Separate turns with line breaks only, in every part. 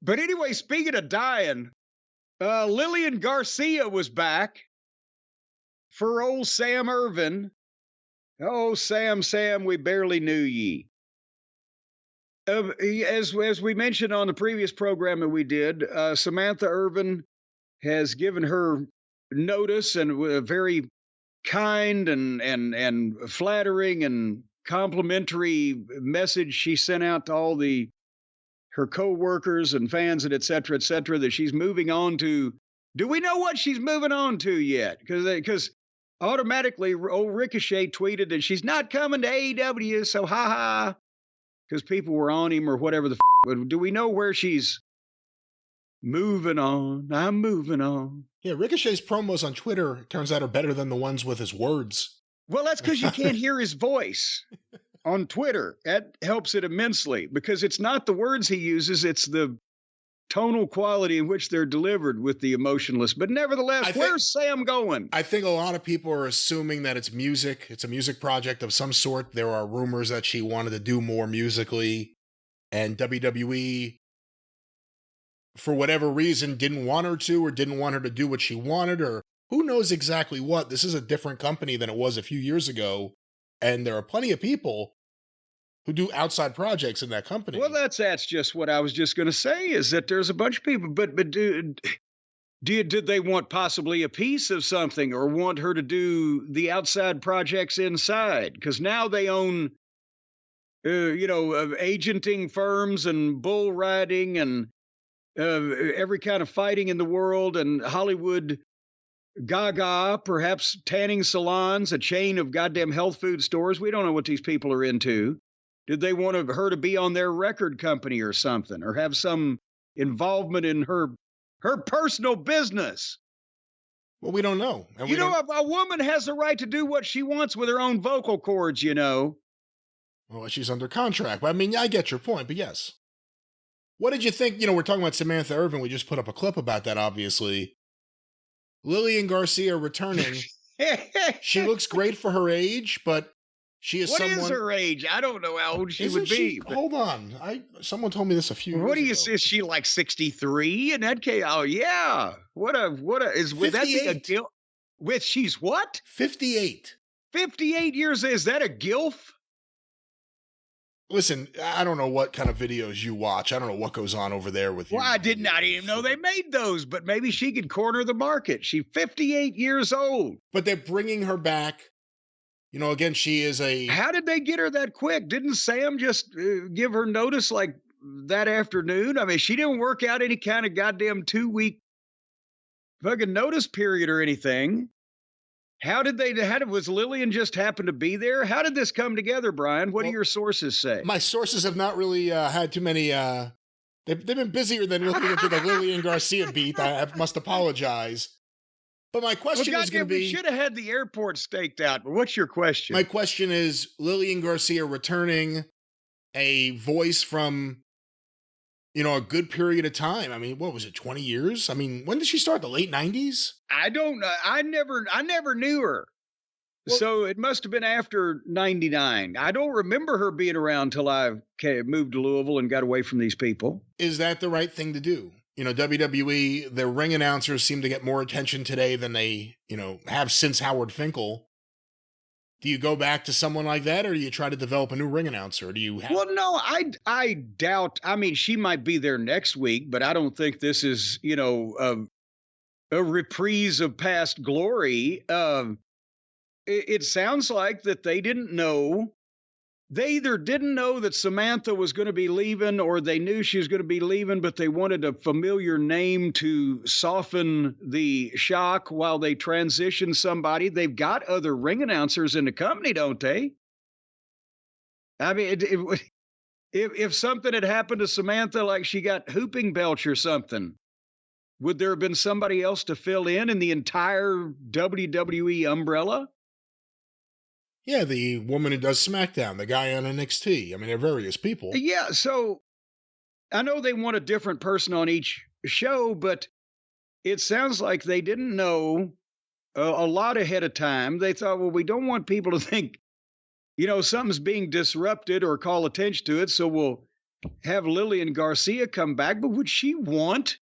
But anyway, speaking of dying, Lilian Garcia was back for old Sam Irvin. Oh, Sam, we barely knew ye. As we mentioned on the previous program that we did, Samantha Irvin has given her notice, and a very kind and flattering and complimentary message she sent out to all her co-workers and fans and et cetera, that she's moving on to. Do we know what she's moving on to yet? Because automatically old Ricochet tweeted that she's not coming to AEW, so ha, because people were on him or whatever the but do we know where she's moving on? I'm moving on.
Yeah, Ricochet's promos on Twitter, turns out, are better than the ones with his words.
Well, that's because you can't hear his voice on Twitter. That helps it immensely, because it's not the words he uses, it's the tonal quality in which they're delivered with the emotionless. But nevertheless, where's Sam going?
I think a lot of people are assuming that it's music. It's a music project of some sort. There are rumors that she wanted to do more musically, and WWE, for whatever reason, didn't want her to, or didn't want her to do what she wanted, or who knows exactly what. This is a different company than it was a few years ago, and there are plenty of people who do outside projects in that company.
Well, that's just what I was just going to say, is that there's a bunch of people, but did they want possibly a piece of something, or want her to do the outside projects inside? Because now they own, agenting firms and bull riding and every kind of fighting in the world, and Hollywood gaga, perhaps tanning salons, a chain of goddamn health food stores. We don't know what these people are into. Did they want her to be on their record company or something, or have some involvement in her personal business?
Well, we don't know.
And a woman has the right to do what she wants with her own vocal cords, Well,
she's under contract. I mean, I get your point, but yes. What did you think? We're talking about Samantha Irvin. We just put up a clip about that, obviously. Lilian Garcia returning. She looks great for her age, but she is someone...
What is her age? I don't know how old she would be.
Hold on. Someone told me this a few years ago.
Is she like 63 in that case? Oh, yeah. Would that be a gilf? She's what?
58.
58 years. Is that a gilf?
Listen, I don't know what kind of videos you watch. I don't know what goes on over there with you.
Well, I did not even know they made those, but maybe she could corner the market. She's 58 years old.
But they're bringing her back. Again, she is a...
How did they get her that quick? Didn't Sam just give her notice like that afternoon? I mean, she didn't work out any kind of goddamn 2-week fucking notice period or anything. Was Lilian just happen to be there? How did this come together, Brian? What do your sources say?
My sources have not really had too many... They've been busier than looking into the Lilian Garcia beat. I must apologize. But my question is going to be...
We should have had the airport staked out, but what's your question?
My question is, Lilian Garcia returning, a voice from, a good period of time. I mean, what was it, 20 years? I mean, when did she start? The late 90s?
I don't know. I never knew her. Well, so it must have been after 99. I don't remember her being around till I moved to Louisville and got away from these people.
Is that the right thing to do? WWE, their ring announcers seem to get more attention today than they, have since Howard Finkel. Do you go back to someone like that, or do you try to develop a new ring announcer? Do you have...
Well, no, I doubt. I mean, she might be there next week, but I don't think this is, a reprise of past glory. It sounds like that they didn't know. They either didn't know that Samantha was going to be leaving, or they knew she was going to be leaving, but they wanted a familiar name to soften the shock while they transition somebody. They've got other ring announcers in the company, don't they? I mean, if something had happened to Samantha, like she got whooping belch or something, would there have been somebody else to fill in the entire WWE umbrella?
Yeah, the woman who does SmackDown, the guy on NXT. I mean, there are various people.
Yeah, so I know they want a different person on each show, but it sounds like they didn't know a lot ahead of time. They thought, well, we don't want people to think, something's being disrupted or call attention to it, so we'll have Lilian Garcia come back, but would she want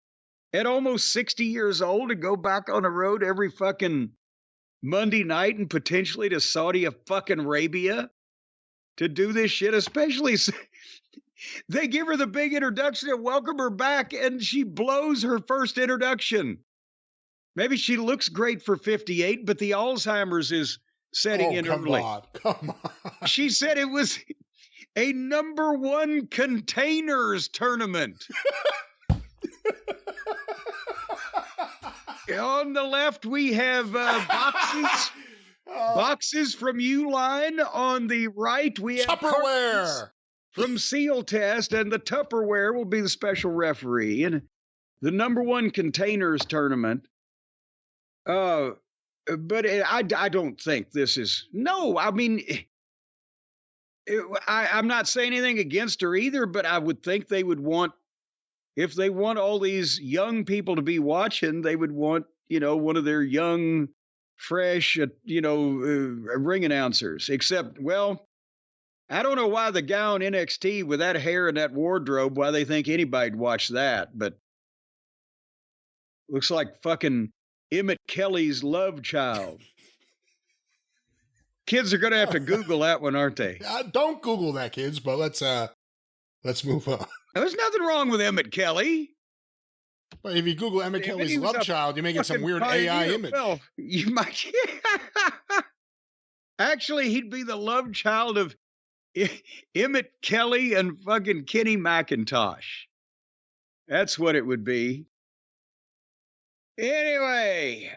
at almost 60 years old to go back on the road every fucking Monday night and potentially to Saudi fucking Arabia to do this shit? Especially they give her the big introduction and welcome her back, and she blows her first introduction. Maybe she looks great for 58, but the Alzheimer's is setting in early.
Come on.
She said it was a #1 containers tournament. On the left, we have boxes from Uline. On the right, we have
Tupperware
from Seal Test, and the Tupperware will be the special referee. And the #1 containers tournament. But I don't think this is. No, I mean, I'm not saying anything against her either, but I would think they would want, if they want all these young people to be watching, they would want, one of their young, fresh, ring announcers. Except, well, I don't know why the guy on NXT with that hair and that wardrobe, why they think anybody'd watch that, but looks like fucking Emmett Kelly's love child. Kids are going to have to Google that one, aren't they?
Don't Google that, kids, but let's move on.
There's nothing wrong with Emmett Kelly.
Well, if you Google Emmett Kelly's love child, you may get some weird AI image.
Well, you might. Actually, he'd be the love child of Emmett Kelly and fucking Kenny McIntosh. That's what it would be. Anyway,